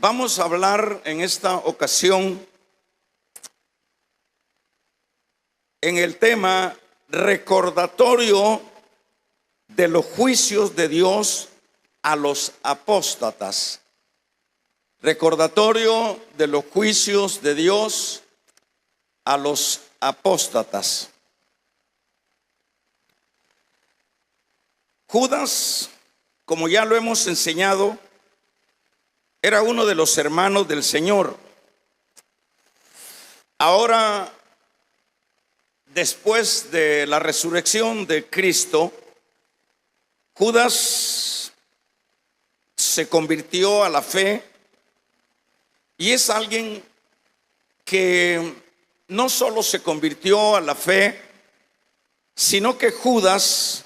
Vamos a hablar en esta ocasión en el tema recordatorio de los juicios de Dios a los apóstatas. Recordatorio de los juicios de Dios a los apóstatas. Judas, como ya lo hemos enseñado, era uno de los hermanos del Señor. Ahora, después de la resurrección de Cristo, Judas se convirtió a la fe y es alguien que no solo se convirtió a la fe, sino que Judas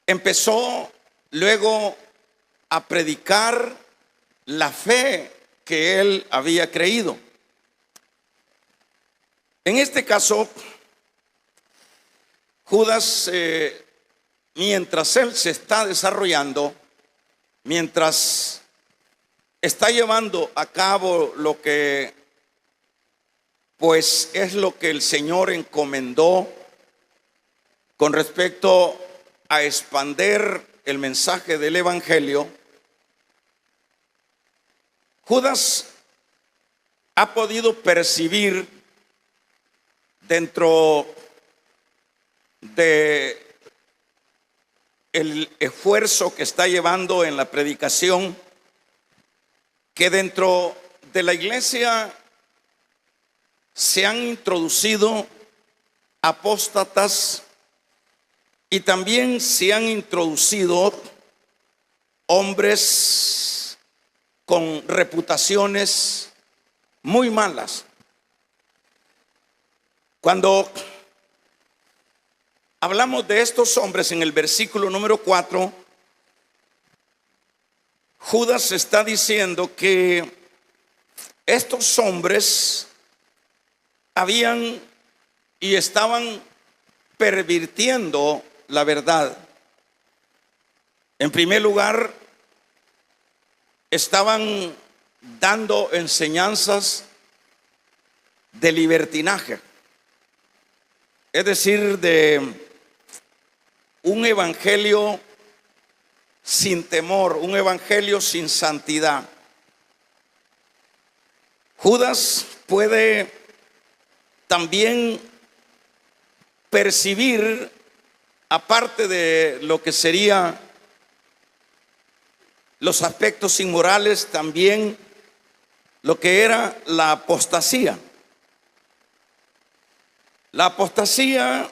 empezó luego a predicar la fe que él había creído. En este caso, Judas, mientras él se está desarrollando, mientras está llevando a cabo lo que pues es lo que el Señor encomendó con respecto a expander el mensaje del evangelio, Judas ha podido percibir dentro de el esfuerzo que está llevando en la predicación que dentro de la iglesia se han introducido apóstatas y también se han introducido hombres con reputaciones muy malas. Cuando hablamos de estos hombres en el versículo número 4, Judas está diciendo que estos hombres habían y estaban pervirtiendo la verdad. En primer lugar, estaban dando enseñanzas de libertinaje, es decir, de un evangelio sin temor, un evangelio sin santidad. Judas puede también percibir, aparte de lo que serían los aspectos inmorales, también lo que era la apostasía. La apostasía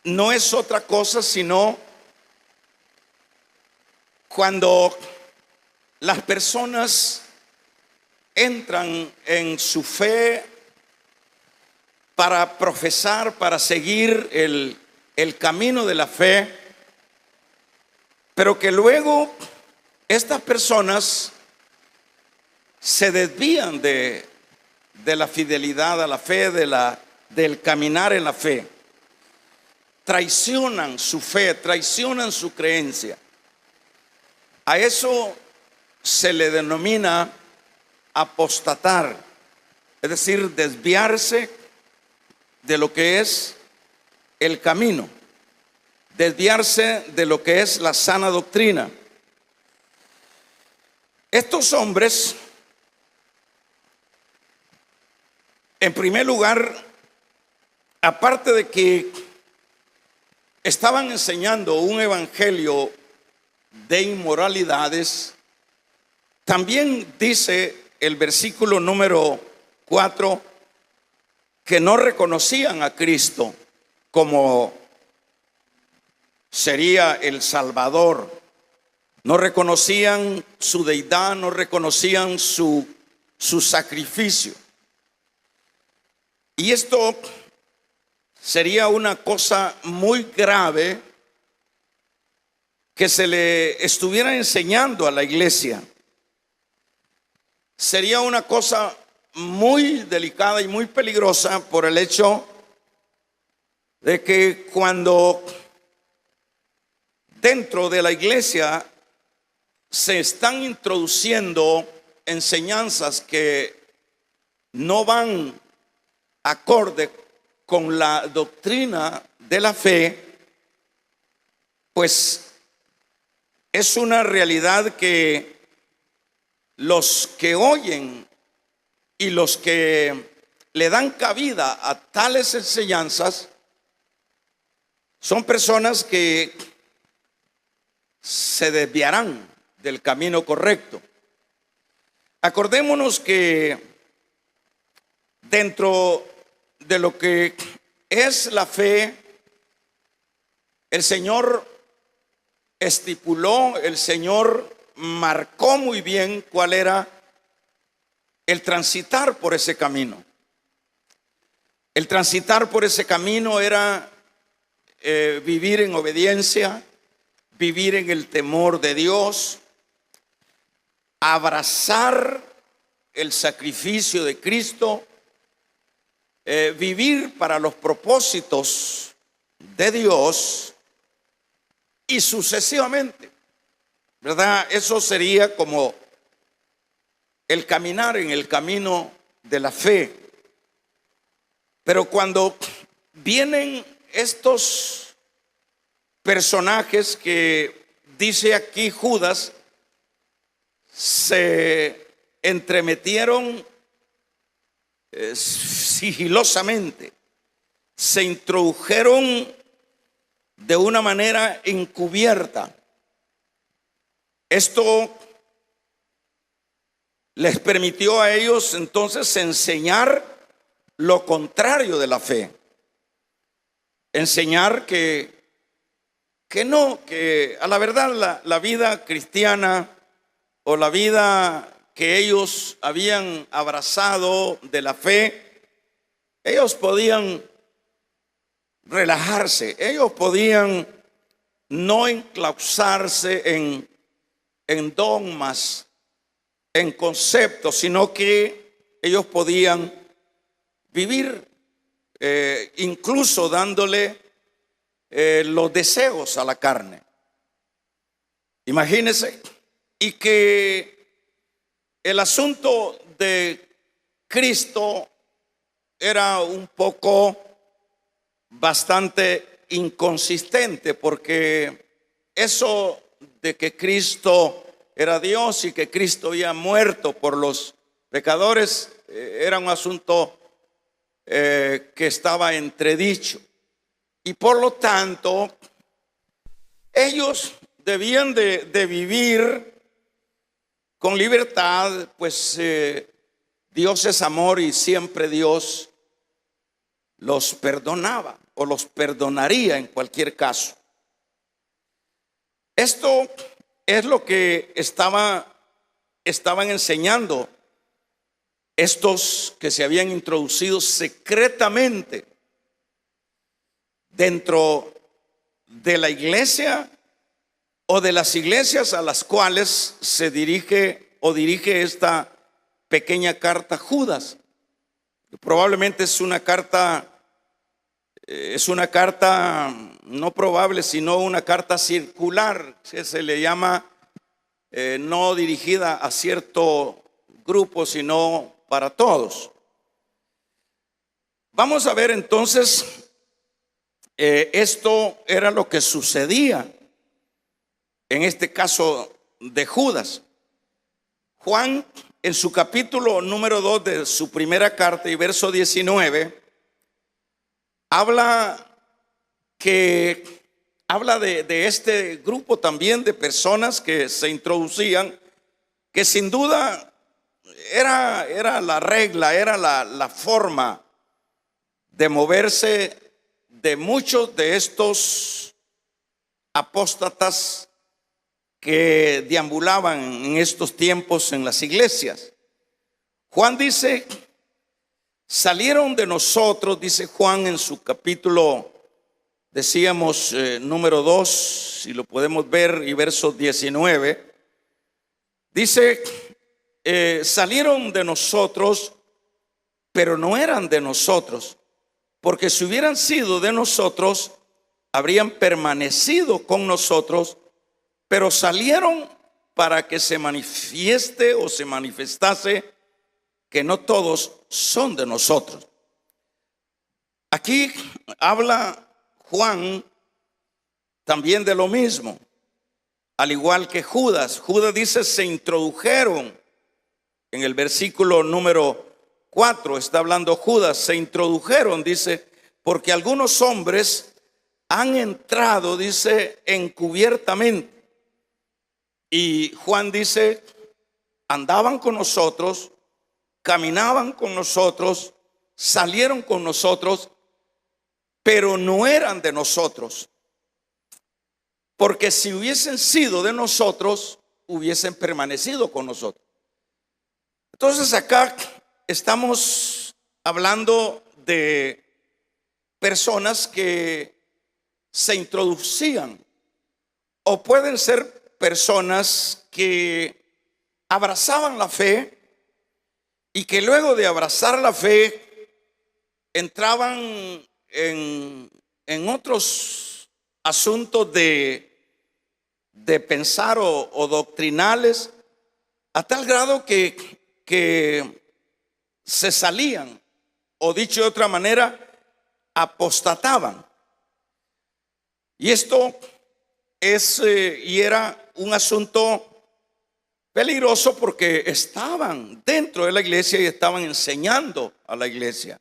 no es otra cosa sino cuando las personas entran en su fe para profesar, para seguir el camino de la fe, pero que luego estas personas se desvían de la fidelidad a la fe, del caminar en la fe. Traicionan su fe, traicionan su creencia. A eso se le denomina apostatar, es decir, desviarse de lo que es el camino, desviarse de lo que es la sana doctrina. Estos hombres, en primer lugar, aparte de que estaban enseñando un evangelio de inmoralidades, también dice el versículo número 4 que no reconocían a Cristo como sería el Salvador. No reconocían su deidad, no reconocían su sacrificio. Y esto sería una cosa muy grave que se le estuviera enseñando a la iglesia. Sería una cosa muy delicada y muy peligrosa por el hecho de que cuando dentro de la iglesia se están introduciendo enseñanzas que no van acorde con la doctrina de la fe, pues es una realidad que los que oyen y los que le dan cabida a tales enseñanzas son personas que se desviarán del camino correcto. Acordémonos que dentro de lo que es la fe, el Señor estipuló, el Señor marcó muy bien cuál era el transitar por ese camino. El transitar por ese camino era vivir en obediencia, vivir en el temor de Dios, abrazar el sacrificio de Cristo, vivir para los propósitos de Dios y sucesivamente, ¿verdad? Eso sería como el caminar en el camino de la fe. Pero cuando vienen estos personajes que dice aquí Judas, se entremetieron sigilosamente, se introdujeron de una manera encubierta. Esto les permitió a ellos entonces enseñar lo contrario de la fe. Enseñar que no, que a la verdad la vida cristiana o la vida que ellos habían abrazado de la fe, ellos podían relajarse, ellos podían no enclausarse en dogmas, en conceptos, sino que ellos podían vivir incluso dándole los deseos a la carne. Imagínense, y que el asunto de Cristo era un poco bastante inconsistente, porque eso de que Cristo era Dios y que Cristo había muerto por los pecadores era un asunto que estaba entredicho, y por lo tanto ellos debían de vivir con libertad, pues Dios es amor y siempre Dios los perdonaba o los perdonaría en cualquier caso. Esto es lo que estaban enseñando estos que se habían introducido secretamente dentro de la iglesia o de las iglesias a las cuales se dirige esta pequeña carta Judas. Probablemente es una carta no probable, sino una carta circular, se le llama, no dirigida a cierto grupo, sino para todos. Vamos a ver entonces, esto era lo que sucedía en este caso de Judas. Juan, en su capítulo número 2 de su primera carta y verso 19, habla de este grupo también de personas que se introducían, que sin duda era la regla, era la forma de moverse de muchos de estos apóstatas que deambulaban en estos tiempos en las iglesias. Juan dice: salieron de nosotros, dice Juan en su capítulo, decíamos número 2, si lo podemos ver, y verso 19, dice: salieron de nosotros, pero no eran de nosotros, porque si hubieran sido de nosotros, habrían permanecido con nosotros, pero salieron para que se manifieste o se manifestase que no todos son de nosotros. Aquí habla Juan también de lo mismo, al igual que Judas. Judas dice, se introdujeron, en el versículo número 4 está hablando Judas, se introdujeron, dice, porque algunos hombres han entrado, dice, encubiertamente. Y Juan dice, andaban con nosotros, caminaban con nosotros, salieron con nosotros, pero no eran de nosotros. Porque si hubiesen sido de nosotros, hubiesen permanecido con nosotros. Entonces acá estamos hablando de personas que se introducían, o pueden ser personas que abrazaban la fe y que luego de abrazar la fe entraban en otros asuntos de pensar o doctrinales, a tal grado que se salían, o dicho de otra manera, apostataban. Y esto y era un asunto peligroso porque estaban dentro de la iglesia y estaban enseñando a la iglesia.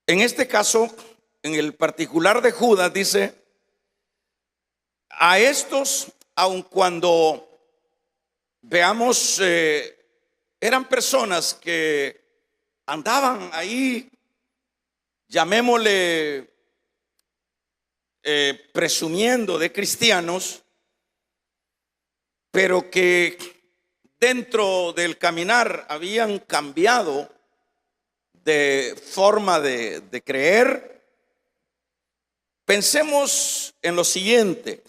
En este caso, en el particular de Judas, dice, a estos, aun cuando veamos, eran personas que andaban ahí, llamémosle, presumiendo de cristianos, pero que dentro del caminar habían cambiado de forma de creer. Pensemos en lo siguiente.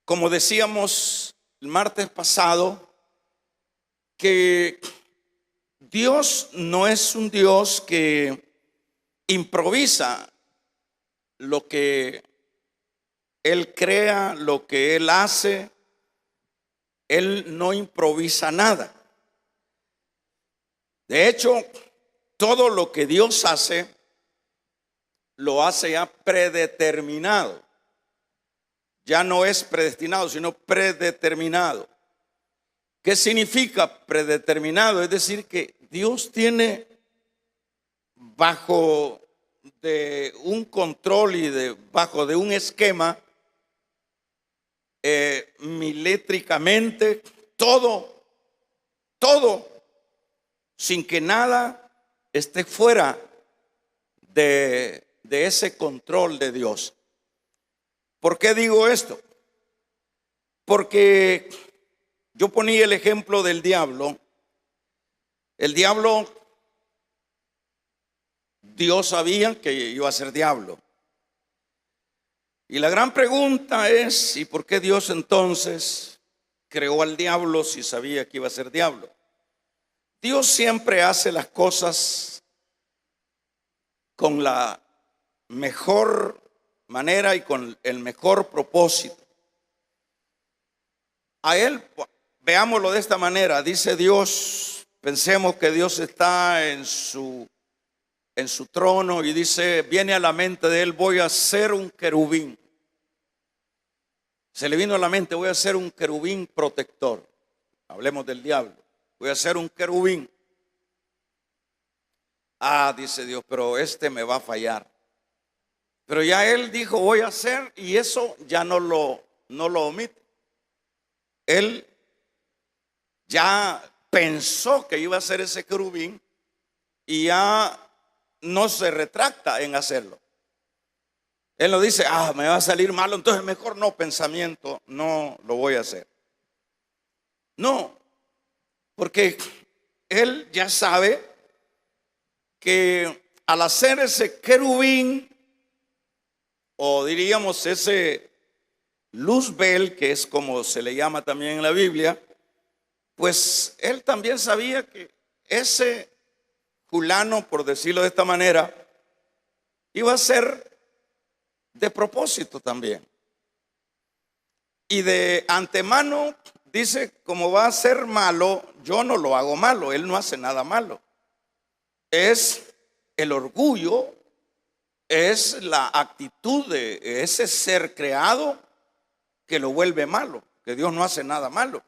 Como decíamos el martes pasado, que Dios no es un Dios que improvisa lo que Él crea, lo que Él hace. Él no improvisa nada. De hecho, todo lo que Dios hace, lo hace ya predeterminado. Ya no es predestinado, sino predeterminado. ¿Qué significa predeterminado? Es decir, que Dios tiene bajo de un control y bajo de un esquema, milimétricamente, todo, sin que nada esté fuera de ese control de Dios. ¿Por qué digo esto? Porque yo ponía el ejemplo del diablo. El diablo, Dios sabía que iba a ser diablo. Y la gran pregunta es, ¿y por qué Dios entonces creó al diablo si sabía que iba a ser diablo? Dios siempre hace las cosas con la mejor manera y con el mejor propósito. A Él, veámoslo de esta manera, dice Dios, pensemos que Dios está en su trono y dice, viene a la mente de Él, voy a hacer un querubín. Se le vino a la mente, voy a hacer un querubín protector. Hablemos del diablo. Voy a hacer un querubín. Ah, dice Dios, pero me va a fallar. Pero ya Él dijo, voy a hacer, y eso ya no lo omite. Él ya pensó que iba a hacer ese querubín y ya no se retracta en hacerlo. Él no dice, me va a salir malo, entonces mejor no, pensamiento, no lo voy a hacer. No, porque Él ya sabe que al hacer ese querubín, o diríamos ese luzbel, que es como se le llama también en la Biblia, pues Él también sabía que ese fulano, por decirlo de esta manera, iba a ser de propósito también. Y de antemano dice, como va a ser malo, yo no lo hago malo. Él no hace nada malo. Es el orgullo, es la actitud de ese ser creado que lo vuelve malo, que Dios no hace nada malo.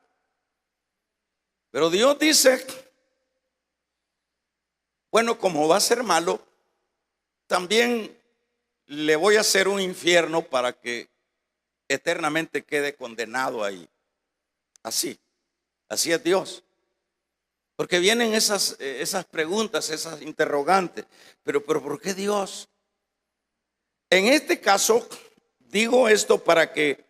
Pero Dios dice, bueno, como va a ser malo, también le voy a hacer un infierno para que eternamente quede condenado ahí. Así es Dios. Porque vienen esas preguntas, esas interrogantes. Pero ¿por qué Dios? En este caso, digo esto para que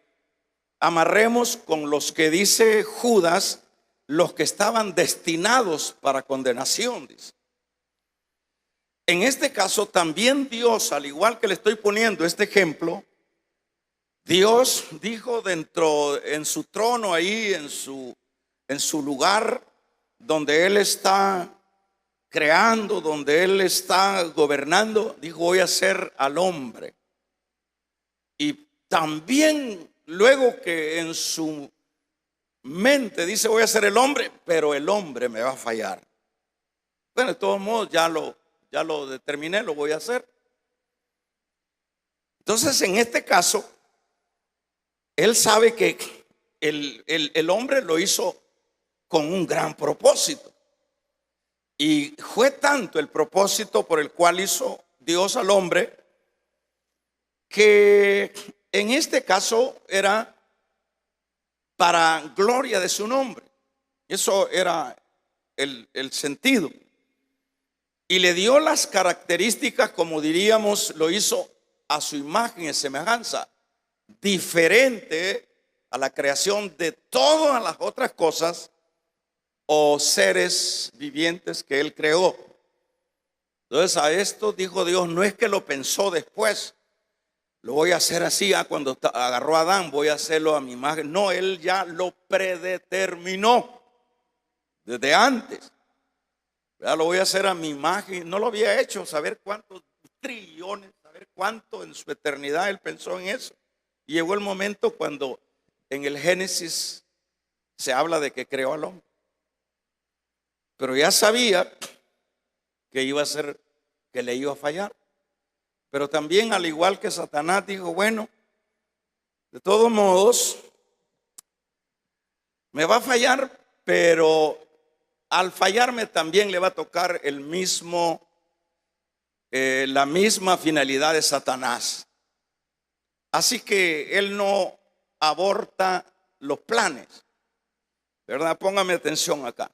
amarremos con los que dice Judas, los que estaban destinados para condenación, dice. En este caso también Dios, al igual que le estoy poniendo este ejemplo, Dios dijo en su trono ahí, en su lugar donde Él está creando, donde Él está gobernando, dijo, voy a hacer al hombre. Y también luego que en su mente dice, voy a hacer el hombre, pero el hombre me va a fallar. Bueno, de todos modos ya lo determiné, lo voy a hacer. Entonces, en este caso, Él sabe que el hombre lo hizo con un gran propósito. Y fue tanto el propósito por el cual hizo Dios al hombre, que en este caso era para gloria de su nombre. Eso era el sentido. Y le dio las características, como diríamos, lo hizo a su imagen y semejanza, diferente a la creación de todas las otras cosas o seres vivientes que Él creó. Entonces a esto dijo Dios, no es que lo pensó después, lo voy a hacer así, cuando agarró a Adán voy a hacerlo a mi imagen. No, Él ya lo predeterminó desde antes. Ya lo voy a hacer a mi imagen. No lo había hecho, saber cuántos trillones, saber cuánto en su eternidad Él pensó en eso. Y llegó el momento cuando en el Génesis se habla de que creó al hombre. Pero ya sabía que iba a ser, que le iba a fallar. Pero también, al igual que Satanás, dijo, bueno, de todos modos, me va a fallar, pero al fallarme también le va a tocar la misma finalidad de Satanás. Así que Él no aborta los planes, ¿verdad? Póngame atención acá.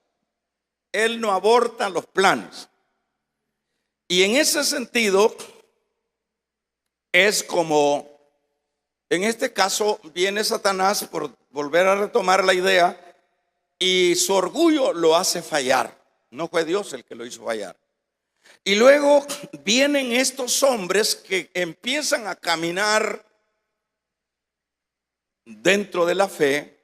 Él no aborta los planes. Y en ese sentido, es como, en este caso, viene Satanás, por volver a retomar la idea, y su orgullo lo hace fallar. No fue Dios el que lo hizo fallar. Y luego vienen estos hombres que empiezan a caminar dentro de la fe.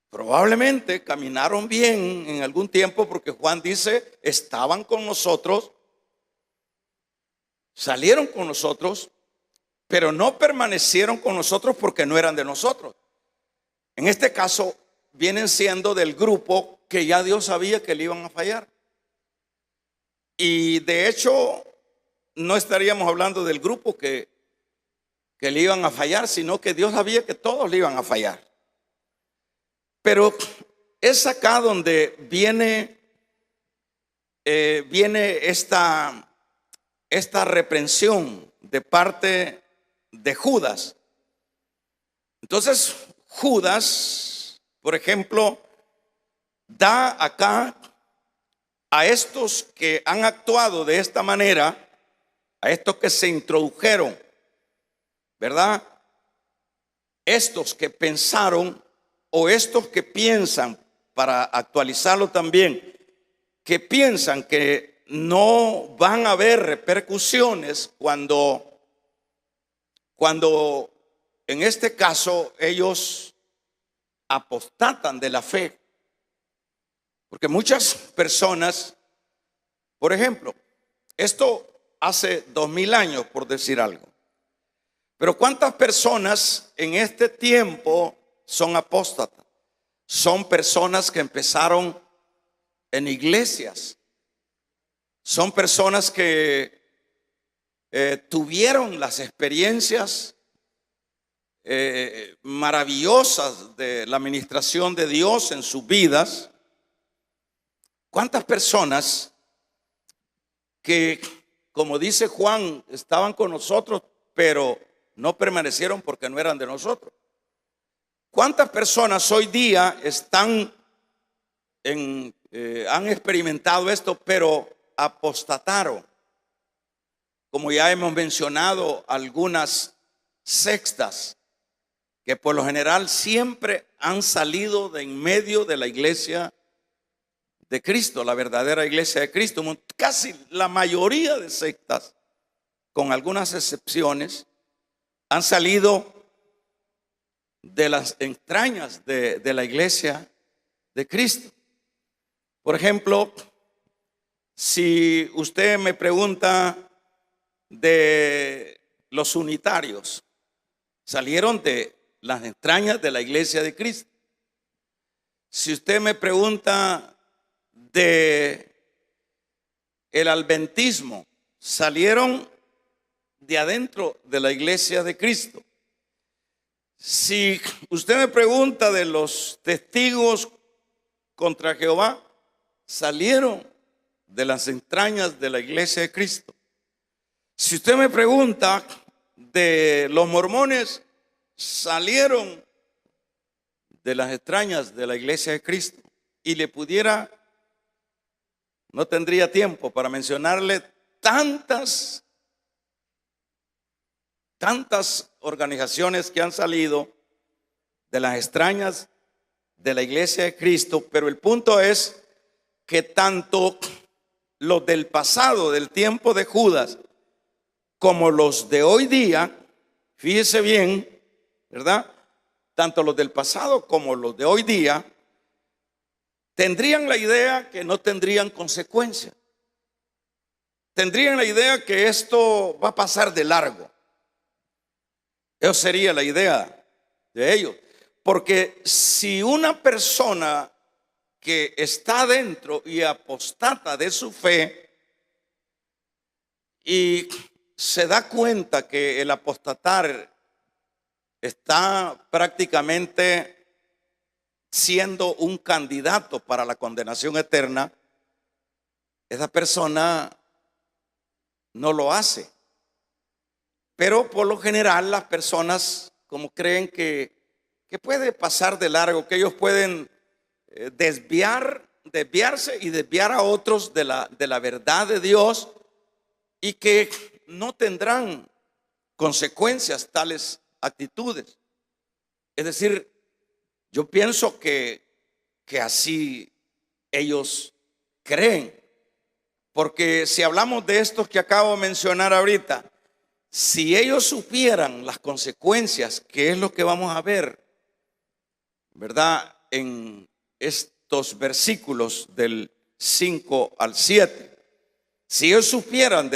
Probablemente caminaron bien en algún tiempo, porque Juan dice, estaban con nosotros, salieron con nosotros, pero no permanecieron con nosotros porque no eran de nosotros. En este caso, vienen siendo del grupo que ya Dios sabía que le iban a fallar. Y de hecho, no estaríamos hablando del grupo que le iban a fallar, sino que Dios sabía que todos le iban a fallar. Pero es acá donde viene esta reprensión de parte de Judas. Entonces Judas, por ejemplo, da acá a estos que han actuado de esta manera, a estos que se introdujeron, ¿verdad? Estos que pensaron, o estos que piensan, para actualizarlo también, que piensan que no van a haber repercusiones cuando en este caso ellos apostatan de la fe. Porque muchas personas, por ejemplo, esto hace 2000 años, por decir algo, Pero ¿cuántas personas en este tiempo son apóstatas? Son personas que empezaron en iglesias. Son personas que tuvieron las experiencias maravillosas de la administración de Dios en sus vidas. ¿Cuántas personas que, como dice Juan, estaban con nosotros, pero no permanecieron porque no eran de nosotros? ¿Cuántas personas hoy día están han experimentado esto, pero apostataron? Como ya hemos mencionado, algunas sectas que por lo general siempre han salido de en medio de la iglesia de Cristo, la verdadera iglesia de Cristo. Casi la mayoría de sectas, con algunas excepciones, han salido de las entrañas de la iglesia de Cristo. Por ejemplo, si usted me pregunta de los unitarios, salieron de las entrañas de la iglesia de Cristo. Si usted me pregunta de el adventismo, salieron de adentro de la iglesia de Cristo. Si usted me pregunta de los testigos contra Jehová, salieron de las entrañas de la iglesia de Cristo. Si usted me pregunta de los mormones, salieron de las entrañas de la iglesia de Cristo. Y le pudiera, no tendría tiempo para mencionarle tantas organizaciones que han salido de las extrañas de la iglesia de Cristo, pero el punto es que tanto los del pasado, del tiempo de Judas, como los de hoy día, fíjese bien, ¿verdad? Tanto los del pasado como los de hoy día tendrían la idea que no tendrían consecuencias. Tendrían la idea que esto va a pasar de largo. Eso sería la idea de ellos. Porque si una persona que está dentro y apostata de su fe y se da cuenta que el apostatar está prácticamente siendo un candidato para la condenación eterna, esa persona no lo hace. Pero por lo general las personas como creen que puede pasar de largo, que ellos pueden desviarse y desviar a otros de la verdad de Dios, y que no tendrán consecuencias tales actitudes. Es decir, yo pienso que así ellos creen. Porque si hablamos de estos que acabo de mencionar ahorita, si ellos supieran las consecuencias, que es lo que vamos a ver, ¿verdad?, en estos versículos del 5 al 7, si ellos supieran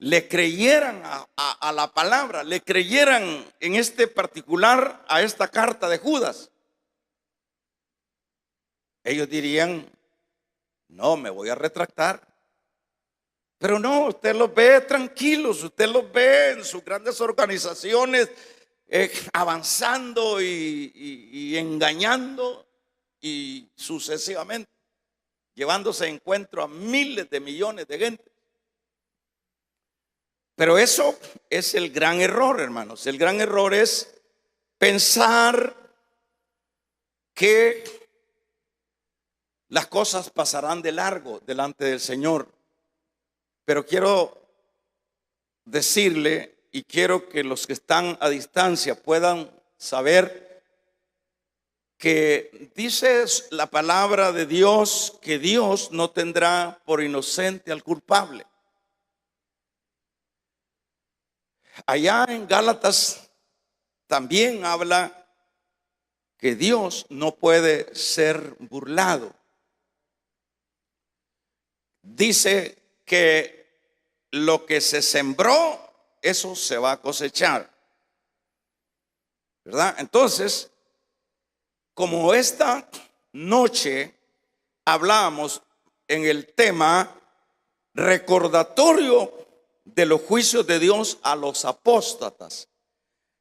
le creyeran a la palabra, le creyeran en este particular a esta carta de Judas, ellos dirían: no, me voy a retractar. Pero no, usted los ve tranquilos, usted los ve en sus grandes organizaciones avanzando y engañando y sucesivamente, llevándose de encuentro a miles de millones de gente. Pero eso es el gran error, hermanos. El gran error es pensar que las cosas pasarán de largo delante del Señor. Pero quiero decirle, y quiero que los que están a distancia puedan saber, que dice la palabra de Dios que Dios no tendrá por inocente al culpable. Allá en Gálatas también habla que Dios no puede ser burlado. Dice que lo que se sembró, eso se va a cosechar. ¿verdad? Entonces, como esta noche hablábamos en el tema recordatorio de los juicios de Dios a los apóstatas.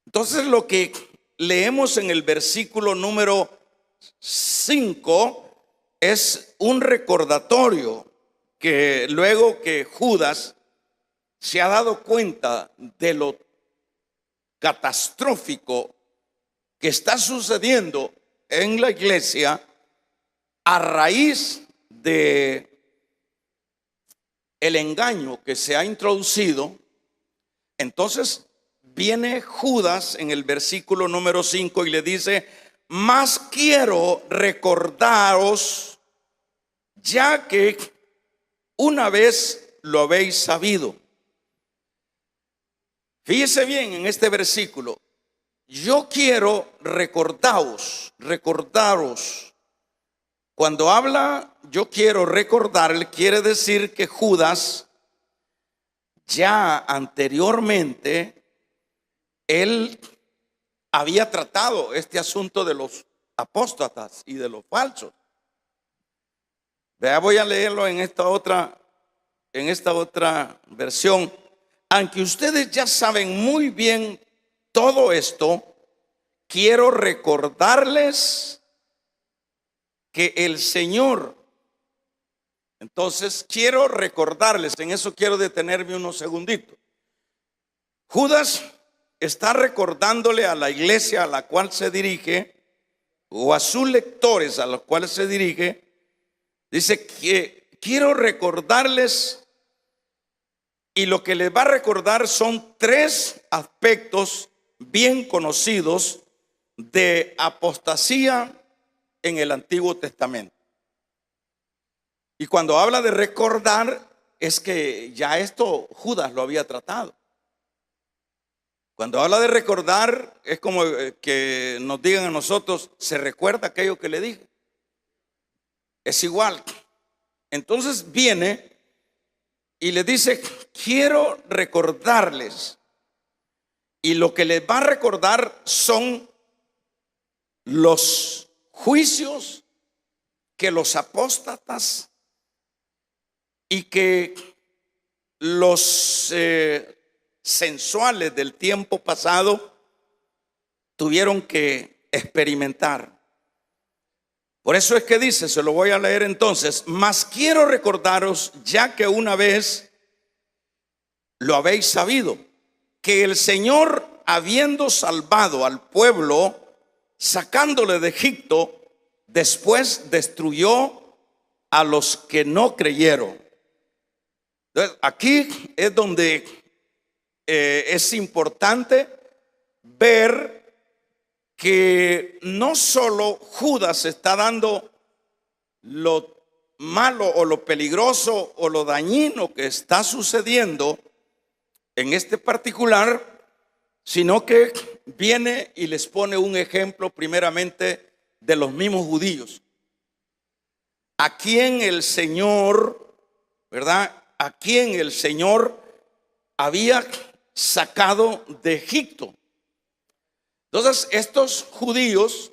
Entonces lo que leemos en el versículo número 5 es un recordatorio que luego que Judas se ha dado cuenta de lo catastrófico que está sucediendo en la iglesia a raíz de el engaño que se ha introducido. Entonces viene Judas en el versículo número 5 y le dice: mas quiero recordaros, ya que una vez lo habéis sabido. Fíjese bien en este versículo: yo quiero recordaros. Cuando habla yo quiero recordarle, quiere decir que Judas ya anteriormente él había tratado este asunto de los apóstatas y de los falsos. Vea, voy a leerlo en esta otra versión. Aunque ustedes ya saben muy bien todo esto, quiero recordarles que el Señor, entonces quiero recordarles, en eso quiero detenerme unos segunditos. Judas está recordándole a la iglesia a la cual se dirige, o a sus lectores a los cuales se dirige, dice que quiero recordarles, y lo que les va a recordar son tres aspectos bien conocidos de apostasía en el Antiguo Testamento. Y cuando habla de recordar, es que ya esto Judas lo había tratado. Cuando habla de recordar, es como que nos digan a nosotros: ¿se recuerda aquello que le dije? Es igual. Entonces viene y le dice: quiero recordarles. Y lo que les va a recordar son los juicios que los apóstatas y que los sensuales del tiempo pasado tuvieron que experimentar. Por eso es que dice, se lo voy a leer entonces: mas quiero recordaros, ya que una vez lo habéis sabido, que el Señor, habiendo salvado al pueblo, sacándole de Egipto, después destruyó a los que no creyeron. Entonces, aquí es donde es importante ver que no solo Judas está dando lo malo o lo peligroso o lo dañino que está sucediendo en este particular, sino que viene y les pone un ejemplo primeramente de los mismos judíos, a quien el Señor, ¿verdad? A quien el Señor había sacado de Egipto. Entonces estos judíos,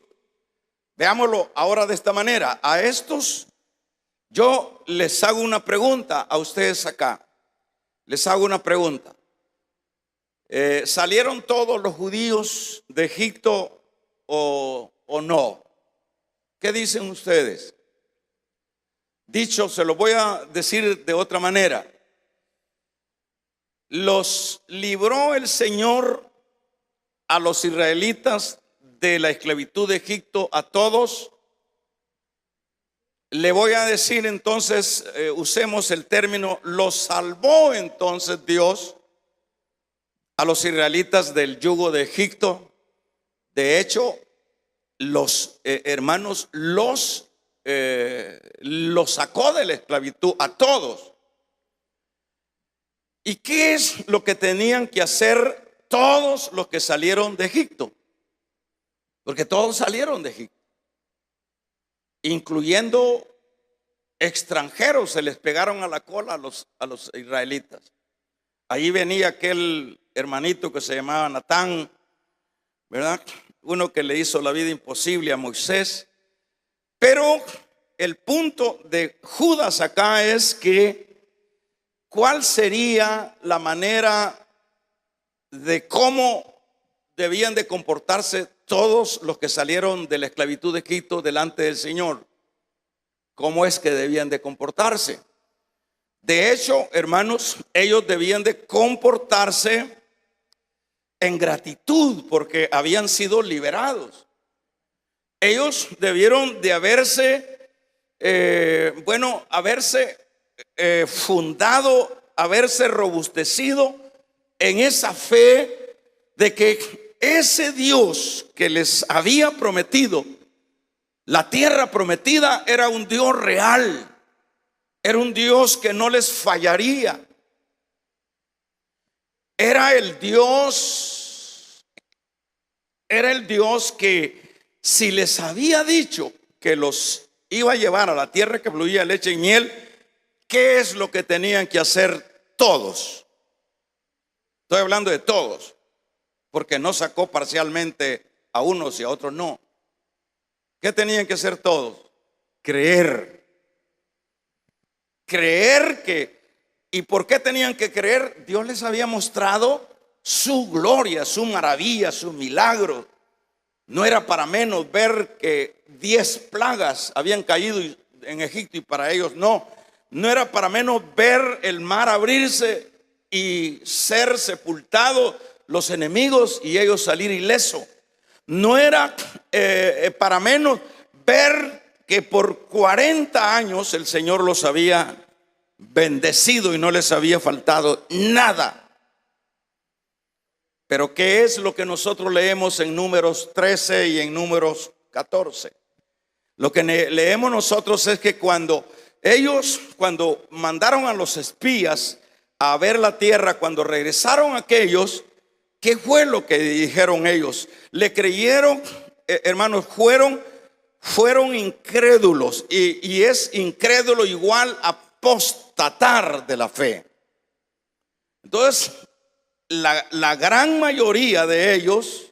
veámoslo ahora de esta manera, a estos yo les hago una pregunta a ustedes acá, les hago una pregunta. ¿Salieron todos los judíos de Egipto o no? ¿Qué dicen ustedes? Dicho, se lo voy a decir de otra manera: ¿los libró el Señor a los israelitas de la esclavitud de Egipto a todos? Le voy a decir entonces, usemos el término, ¿los salvó entonces Dios a los israelitas del yugo de Egipto? De hecho, los hermanos los sacó de la esclavitud a todos. ¿Y qué es lo que tenían que hacer todos los que salieron de Egipto? Porque todos salieron de Egipto, incluyendo extranjeros, se les pegaron a la cola a los israelitas. Ahí venía aquel hermanito que se llamaba Natán, ¿verdad? uno que le hizo la vida imposible a Moisés. Pero el punto de Judas acá es que ¿cuál sería la manera de cómo debían de comportarse todos los que salieron de la esclavitud de Egipto delante del Señor? ¿Cómo es que debían de comportarse? De hecho, hermanos, ellos debían de comportarse en gratitud porque habían sido liberados. Ellos debieron de haberse, haberse fundado, haberse robustecido en esa fe de que ese Dios que les había prometido la tierra prometida era un Dios real, era un Dios que no les fallaría, era el Dios que si les había dicho que los iba a llevar a la tierra que fluía leche y miel, ¿qué es lo que tenían que hacer todos? Estoy hablando de todos, porque no sacó parcialmente a unos y a otros no. ¿Qué tenían que hacer todos? Creer. Creer que, ¿y por qué tenían que creer? Dios les había mostrado su gloria, su maravilla, su milagro. No era para menos ver que 10 plagas habían caído en Egipto y para ellos no. No era para menos ver el mar abrirse y ser sepultados los enemigos y ellos salir ilesos. No era para menos ver que por 40 años el Señor los había bendecido y no les había faltado nada. Pero ¿qué es lo que nosotros leemos en Números 13 y en Números 14? Lo que leemos nosotros es que cuando mandaron a los espías a ver la tierra, cuando regresaron aquellos, ¿qué fue lo que dijeron ellos? Le creyeron, hermanos, fueron incrédulos y es incrédulo igual a apostatar de la fe. Entonces, la gran mayoría de ellos,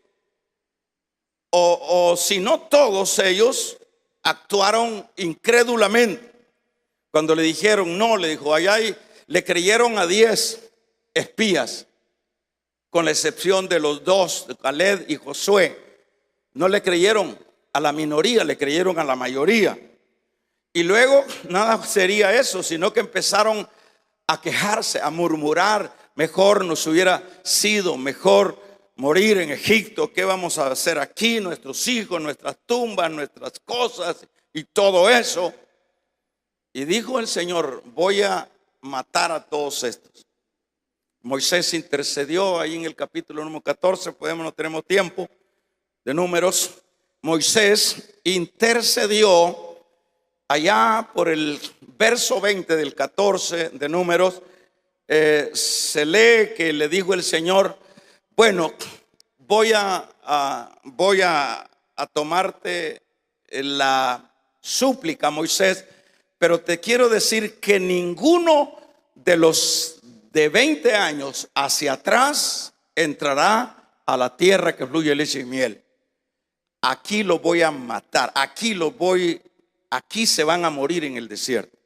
o si no todos ellos, actuaron incrédulamente. Cuando le dijeron no, le dijo, le creyeron a 10 espías, con la excepción de los 2, de Caleb y Josué. No le creyeron a la minoría, le creyeron a la mayoría. Y luego nada sería eso, sino que empezaron a quejarse, a murmurar. Mejor nos hubiera sido mejor morir en Egipto. ¿Qué vamos a hacer aquí? Nuestros hijos, nuestras tumbas, nuestras cosas y todo eso. Y dijo el Señor, voy a matar a todos estos. Moisés intercedió ahí en el capítulo número 14, no tenemos tiempo de Números. Moisés intercedió allá por el verso 20 del 14 de Números. Se lee que le dijo el Señor, bueno, voy a tomarte la súplica, Moisés, pero te quiero decir que ninguno de los de 20 años hacia atrás entrará a la tierra que fluye leche y miel. Aquí lo voy a matar, aquí se van a morir en el desierto.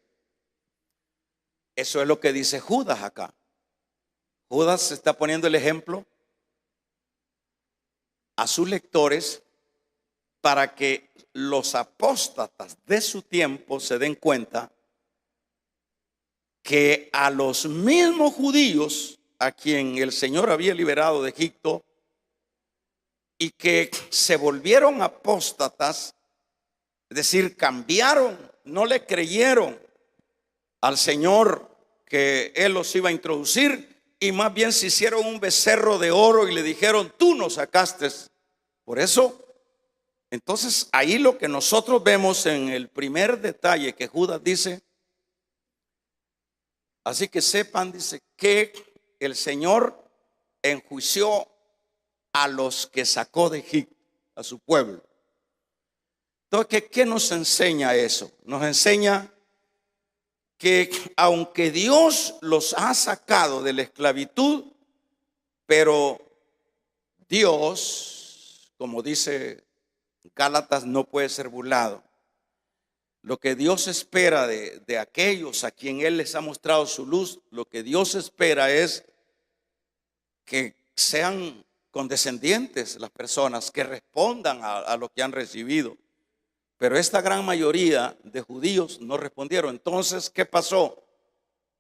Eso es lo que dice Judas acá. Judas está poniendo el ejemplo a sus lectores para que los apóstatas de su tiempo se den cuenta que a los mismos judíos a quien el Señor había liberado de Egipto y que se volvieron apóstatas, es decir, cambiaron, no le creyeron al Señor que Él los iba a introducir y más bien se hicieron un becerro de oro y le dijeron, tú nos sacaste. Por eso, entonces ahí lo que nosotros vemos en el primer detalle que Judas dice, así que sepan, dice, que el Señor enjuició a los que sacó de Egipto, a su pueblo. Entonces, ¿qué nos enseña eso? Nos enseña que aunque Dios los ha sacado de la esclavitud, pero Dios como dice Gálatas, no puede ser burlado. Lo que Dios espera de aquellos a quien Él les ha mostrado su luz, lo que Dios espera es que sean condescendientes las personas, que respondan a lo que han recibido. Pero esta gran mayoría de judíos no respondieron. Entonces, ¿qué pasó?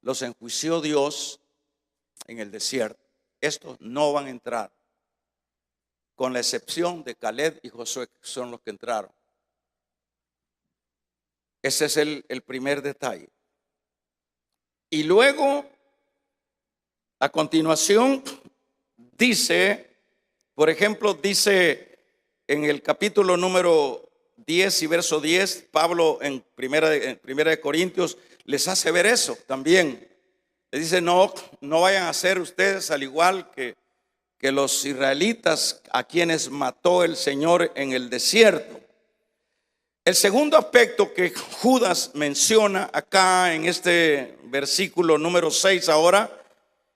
Los enjuició Dios en el desierto. Estos no van a entrar, con la excepción de Caleb y Josué, que son los que entraron. Ese es el primer detalle. Y luego, a continuación, dice, por ejemplo, dice en el capítulo número 10 y verso 10, Pablo en primera de Corintios les hace ver eso también. Le dice, no vayan a ser ustedes al igual que los israelitas a quienes mató el Señor en el desierto. El segundo aspecto que Judas menciona acá en este versículo número 6 ahora,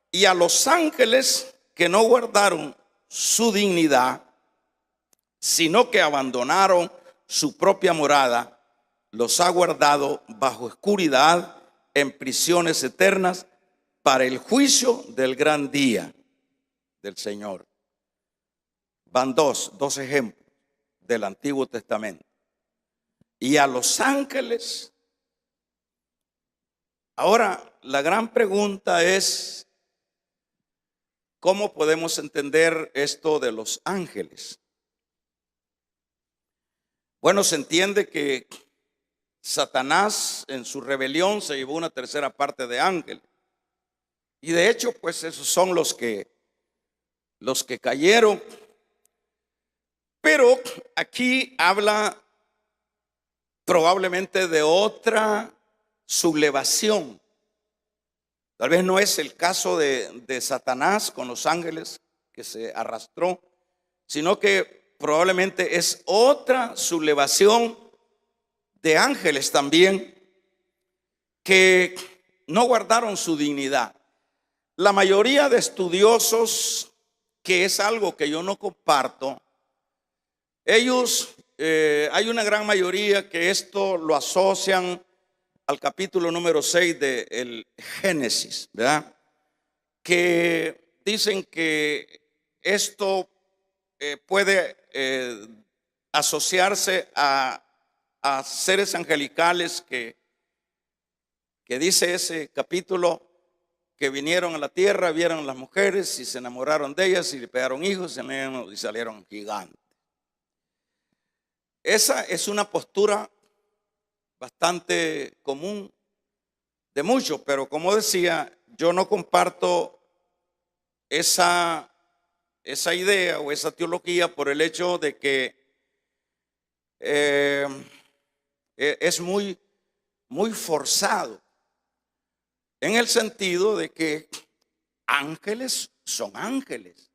y a los ángeles que no guardaron su dignidad, sino que abandonaron su propia morada, los ha guardado bajo oscuridad en prisiones eternas para el juicio del gran día del Señor. Van dos ejemplos del Antiguo Testamento. Y a los ángeles. Ahora, la gran pregunta es, ¿cómo podemos entender esto de los ángeles? Bueno, se entiende que Satanás en su rebelión se llevó una tercera parte de ángeles. Y de hecho, pues esos son los que cayeron. Pero aquí habla probablemente de otra sublevación. Tal vez no es el caso de Satanás con los ángeles que se arrastró, sino que probablemente es otra sublevación de ángeles también que no guardaron su dignidad. La mayoría de estudiosos, que es algo que yo no comparto, ellos, hay una gran mayoría que esto lo asocian al capítulo número 6 del Génesis, ¿verdad? Que dicen que esto puede asociarse a seres angelicales que dice ese capítulo, que vinieron a la tierra, vieron a las mujeres y se enamoraron de ellas y le pegaron hijos y salieron gigantes. Esa es una postura bastante común de muchos, pero como decía, yo no comparto esa idea o esa teología por el hecho de que es muy forzado, en el sentido de que ángeles son ángeles,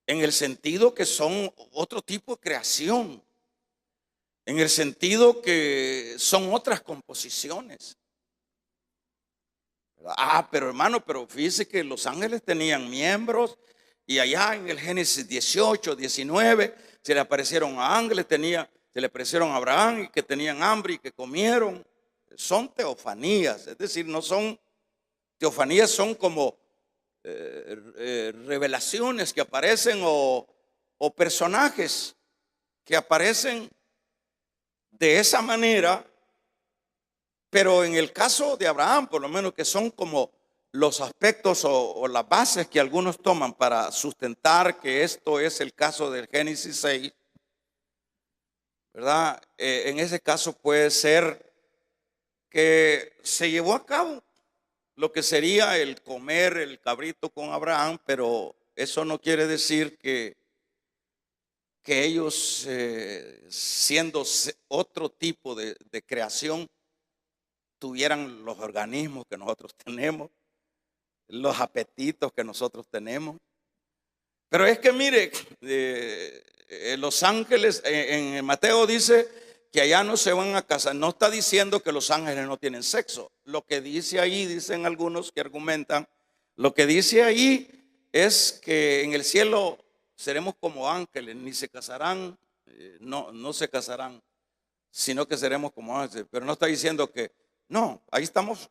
en el sentido que son otro tipo de creación, en el sentido que son otras composiciones. Pero hermano, pero fíjese que los ángeles tenían miembros, y allá en el Génesis 18, 19 se le aparecieron a ángeles, se le aparecieron a Abraham y que tenían hambre y que comieron. Son teofanías, es decir, no son teofanías, son como revelaciones que aparecen o personajes que aparecen de esa manera. Pero en el caso de Abraham, por lo menos, que son como los aspectos o las bases que algunos toman para sustentar que esto es el caso del Génesis 6, ¿verdad? En ese caso puede ser que se llevó a cabo lo que sería el comer el cabrito con Abraham, pero eso no quiere decir que ellos, siendo otro tipo de creación, tuvieran los organismos que nosotros tenemos, los apetitos que nosotros tenemos. Pero es que mire, los ángeles, en Mateo dice que allá no se van a casar. No está diciendo que los ángeles no tienen sexo. Lo que dice ahí, dicen algunos que argumentan, lo que dice ahí es que en el cielo seremos como ángeles, ni se casarán, no se casarán, sino que seremos como ángeles. Pero no está diciendo que, no, ahí estamos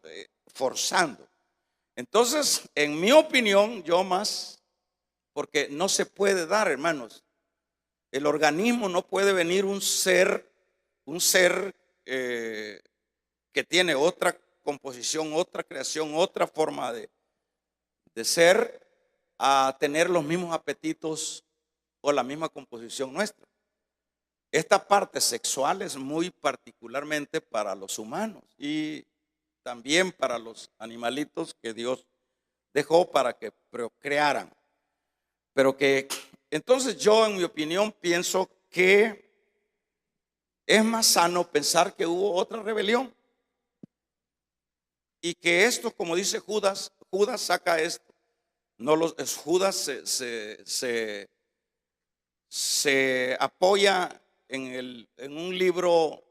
forzando. Entonces, en mi opinión, yo más, porque no se puede dar, hermanos. El organismo no puede venir un ser que tiene otra composición, otra creación, otra forma de ser, a tener los mismos apetitos o la misma composición nuestra. Esta parte sexual es muy particularmente para los humanos y también para los animalitos que Dios dejó para que procrearan. Pero que entonces yo, en mi opinión, pienso que es más sano pensar que hubo otra rebelión y que esto, como dice Judas saca esto. No Judas se apoya en un libro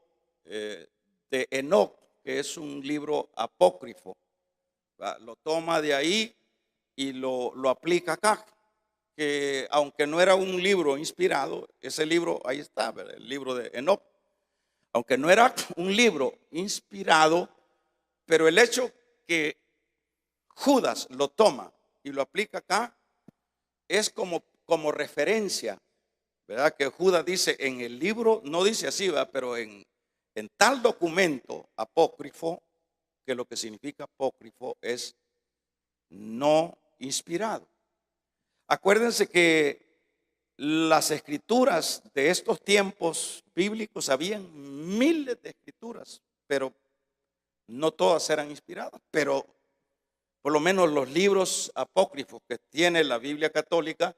de Enoc, que es un libro apócrifo. Lo toma de ahí y lo aplica acá. Que aunque no era un libro inspirado, ese libro ahí está, ¿verdad? El libro de Enoc. Aunque no era un libro inspirado, pero el hecho que Judas lo toma y lo aplica acá es como referencia, ¿verdad? Que Judas dice en el libro, no dice así, ¿verdad? Pero en tal documento apócrifo, que lo que significa apócrifo es no inspirado. Acuérdense que las escrituras de estos tiempos bíblicos, habían miles de escrituras, pero no todas eran inspiradas. Pero por lo menos los libros apócrifos que tiene la Biblia católica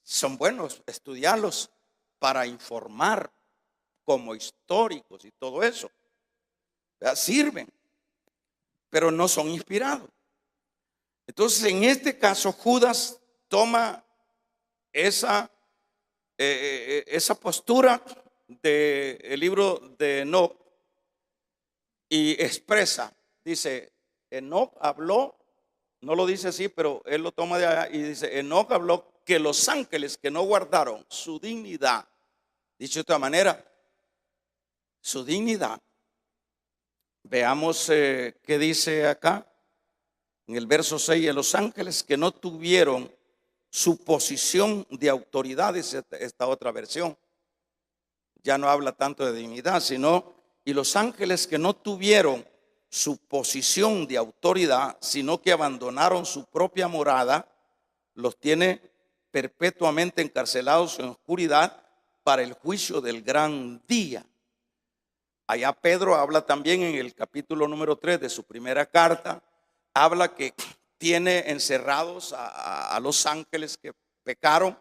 son buenos estudiarlos para informar como históricos y todo eso. Sirven, pero no son inspirados. Entonces, en este caso, Judas toma esa postura del libro de Enoc y expresa, dice, Enoc habló, no lo dice así, pero él lo toma de allá y dice, Enoc habló que los ángeles que no guardaron su dignidad, dicho de otra manera, su dignidad. Veamos qué dice acá en el verso 6, los ángeles que no tuvieron su posición de autoridad, es esta otra versión. Ya no habla tanto de dignidad, sino, y los ángeles que no tuvieron su posición de autoridad, sino que abandonaron su propia morada, los tiene perpetuamente encarcelados en oscuridad para el juicio del gran día. Allá Pedro habla también en el capítulo número 3 de su primera carta, habla que tiene encerrados a los ángeles que pecaron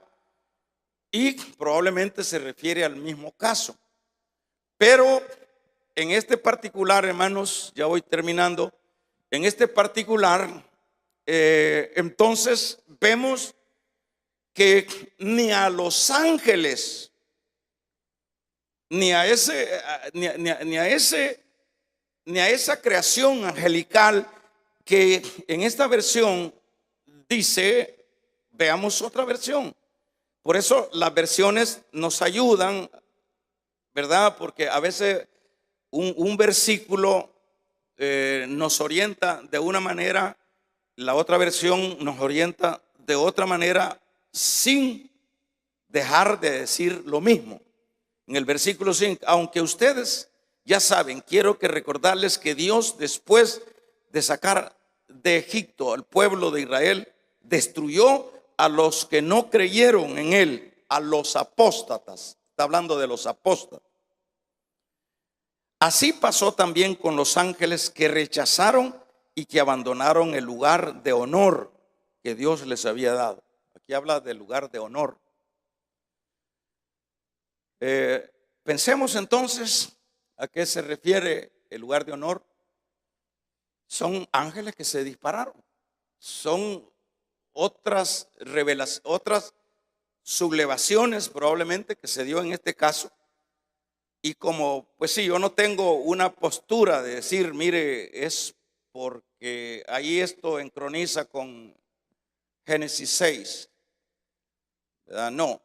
y probablemente se refiere al mismo caso. Pero en este particular, hermanos, ya voy terminando, en este particular, entonces vemos que ni a los ángeles, ni a esa creación angelical que en esta versión dice, veamos otra versión. Por eso las versiones nos ayudan, ¿verdad? Porque a veces un versículo nos orienta de una manera, la otra versión nos orienta de otra manera, sin dejar de decir lo mismo. En el versículo 5, aunque ustedes ya saben, quiero que recordarles que Dios, después de sacar de Egipto al pueblo de Israel, destruyó a los que no creyeron en él, a los apóstatas. Está hablando de los apóstatas. Así pasó también con los ángeles que rechazaron y que abandonaron el lugar de honor que Dios les había dado. Aquí habla del lugar de honor. Pensemos entonces a qué se refiere el lugar de honor. Son ángeles que se dispararon. Son otras revelaciones, otras sublevaciones probablemente que se dio en este caso. Y como, pues sí, yo no tengo una postura de decir, mire, es porque ahí esto encroniza con Génesis 6. ¿verdad? No,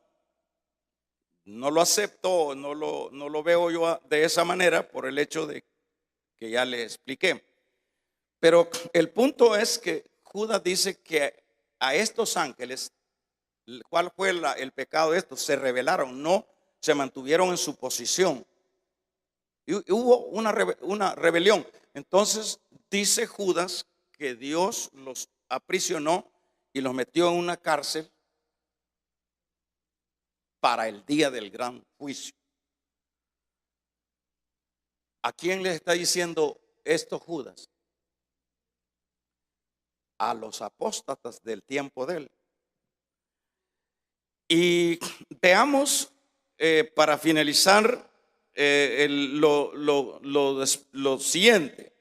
no lo acepto, no lo veo yo de esa manera por el hecho de que ya le expliqué. Pero el punto es que Judas dice que a estos ángeles, ¿cuál fue el pecado de estos? Se rebelaron, no se mantuvieron en su posición. Y hubo una rebelión. Entonces dice Judas que Dios los aprisionó y los metió en una cárcel para el día del gran juicio. ¿A quién le está diciendo esto Judas? A los apóstatas del tiempo de él. Y veamos, para finalizar, lo siguiente,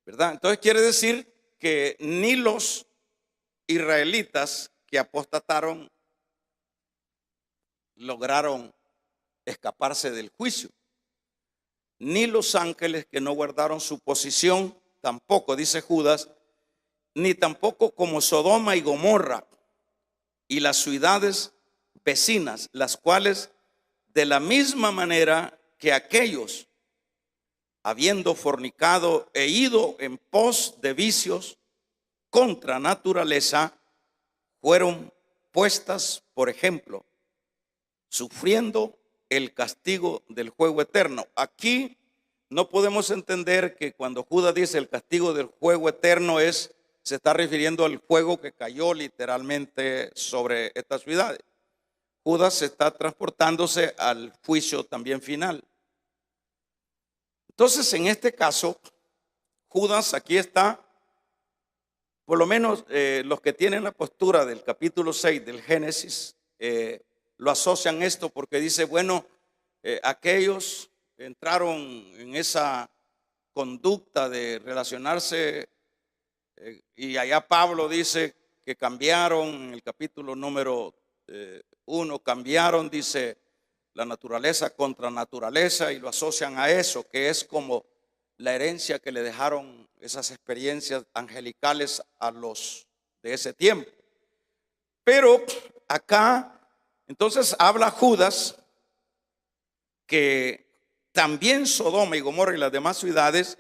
¿verdad? Entonces quiere decir que ni los israelitas que apostataron lograron escaparse del juicio, ni los ángeles que no guardaron su posición tampoco, dice Judas, ni tampoco como Sodoma y Gomorra y las ciudades vecinas, las cuales de la misma manera que aquellos, habiendo fornicado e ido en pos de vicios contra naturaleza, fueron puestas, por ejemplo, sufriendo el castigo del juego eterno. Aquí no podemos entender que cuando Judas dice el castigo del juego eterno se está refiriendo al fuego que cayó literalmente sobre estas ciudades. Judas está transportándose al juicio también final. Entonces, en este caso, Judas aquí está, por lo menos los que tienen la postura del capítulo 6 del Génesis, lo asocian esto porque dice, bueno, aquellos entraron en esa conducta de relacionarse, y allá Pablo dice que cambiaron, en el capítulo número 1, cambiaron, dice, la naturaleza contra naturaleza, y lo asocian a eso, que es como la herencia que le dejaron esas experiencias angelicales a los de ese tiempo. Pero acá, entonces habla Judas que también Sodoma y Gomorra y las demás ciudades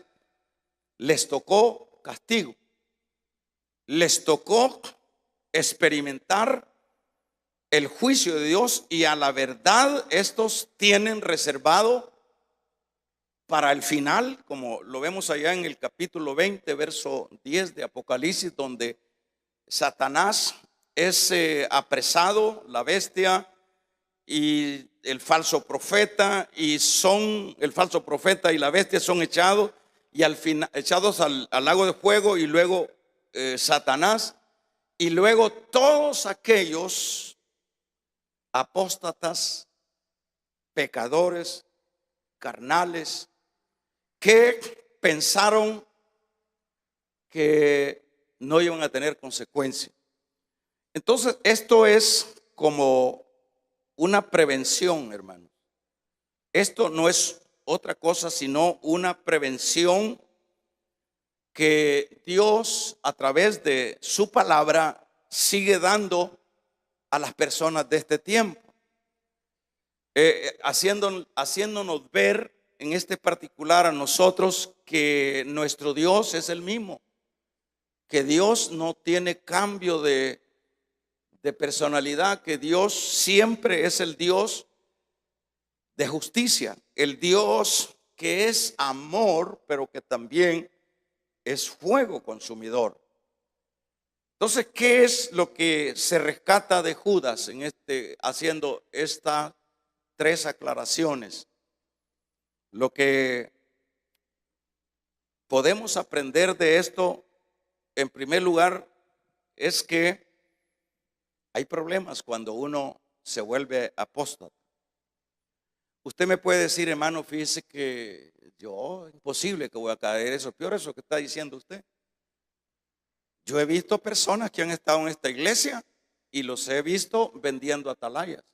les tocó castigo, les tocó experimentar el juicio de Dios, y a la verdad estos tienen reservado para el final, como lo vemos allá en el capítulo 20, verso 10 de Apocalipsis, donde Satanás es apresado, la bestia y el falso profeta, el falso profeta y la bestia son echados, y al final echados al lago de fuego, y luego Satanás, y luego todos aquellos apóstatas, pecadores, carnales, que pensaron que no iban a tener consecuencias. Entonces, esto es como una prevención, hermanos. Esto no es otra cosa sino una prevención que Dios, a través de su palabra, sigue dando a las personas de este tiempo, haciéndonos ver en este particular a nosotros que nuestro Dios es el mismo, que Dios no tiene cambio de personalidad, que Dios siempre es el Dios de justicia, el Dios que es amor, pero que también es fuego consumidor. Entonces, ¿qué es lo que se rescata de Judas haciendo estas tres aclaraciones? Lo que podemos aprender de esto, en primer lugar, es que hay problemas cuando uno se vuelve apóstata. Usted me puede decir, hermano, fíjese que imposible que voy a caer eso, peor eso que está diciendo usted. Yo he visto personas que han estado en esta iglesia y los he visto vendiendo atalayas.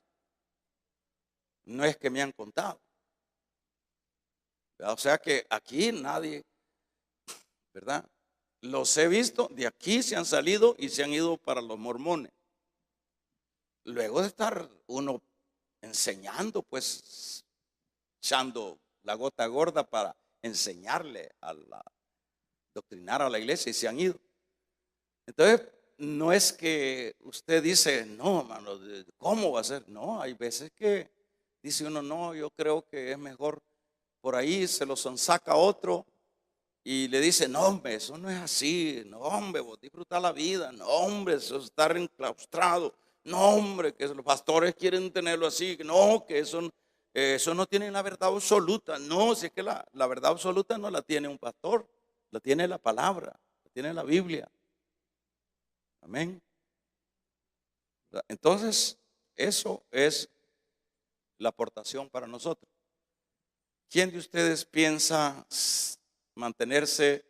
No es que me han contado. O sea que aquí nadie, ¿verdad? Los he visto, de aquí se han salido y se han ido para los mormones. luego de estar uno enseñando, pues echando la gota gorda para enseñarle doctrinar a la iglesia, y se han ido. Entonces, no es que usted dice, no, hermano, ¿cómo va a ser? No, hay veces que dice uno, no, yo creo que es mejor por ahí, se lo sonsaca otro y le dice, no, hombre, eso no es así, no, hombre, vos disfrutar la vida, no, hombre, eso es estar enclaustrado, no, hombre, que los pastores quieren tenerlo así, no, que eso no tiene la verdad absoluta. No, si es que la verdad absoluta no la tiene un pastor, la tiene la palabra, la tiene la Biblia. Amén. Entonces, eso es la aportación para nosotros. ¿Quién de ustedes piensa mantenerse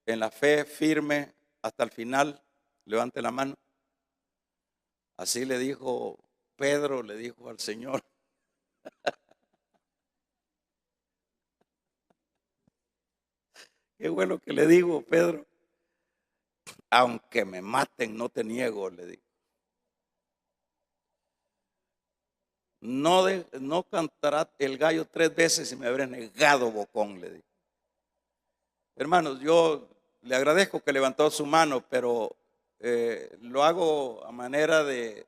en la fe firme hasta el final? Levante la mano. Así le dijo Pedro, le dijo al Señor. Qué bueno que le digo, Pedro. Aunque me maten, no te niego, le digo. No cantará el gallo 3 veces y me habré negado, bocón, le digo. Hermanos, yo le agradezco que levantó su mano, pero lo hago a manera de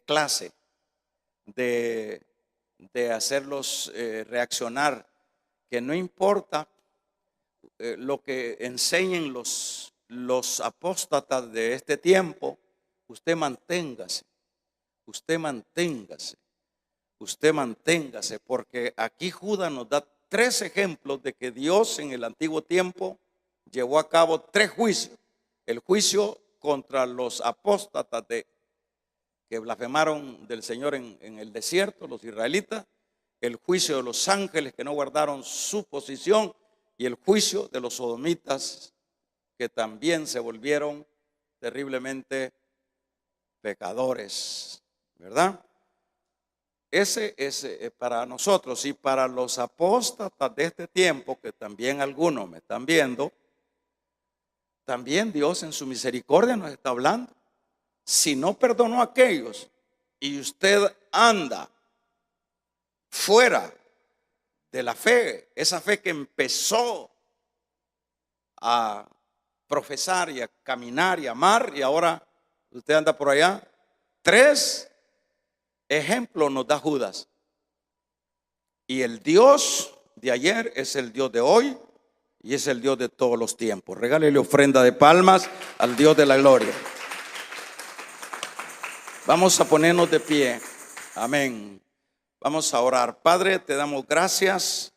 clase, de hacerlos reaccionar, que no importa lo que enseñen los apóstatas de este tiempo, usted manténgase, usted manténgase, usted manténgase, porque aquí Judas nos da 3 ejemplos de que Dios en el antiguo tiempo llevó a cabo 3 juicios. El juicio contra los apóstatas que blasfemaron del Señor en el desierto, los israelitas, el juicio de los ángeles que no guardaron su posición, y el juicio de los sodomitas que también se volvieron terriblemente pecadores, ¿verdad? Ese es para nosotros, y para los apóstatas de este tiempo, que también algunos me están viendo, también Dios en su misericordia nos está hablando. Si no perdonó a aquellos y usted anda fuera de la fe, esa fe que empezó a profesar y a caminar y a amar, y ahora usted anda por allá, 3 ejemplos nos da Judas. Y el Dios de ayer es el Dios de hoy y es el Dios de todos los tiempos. Regálele ofrenda de palmas al Dios de la gloria. Vamos a ponernos de pie. Amén. Vamos a orar. Padre, te damos gracias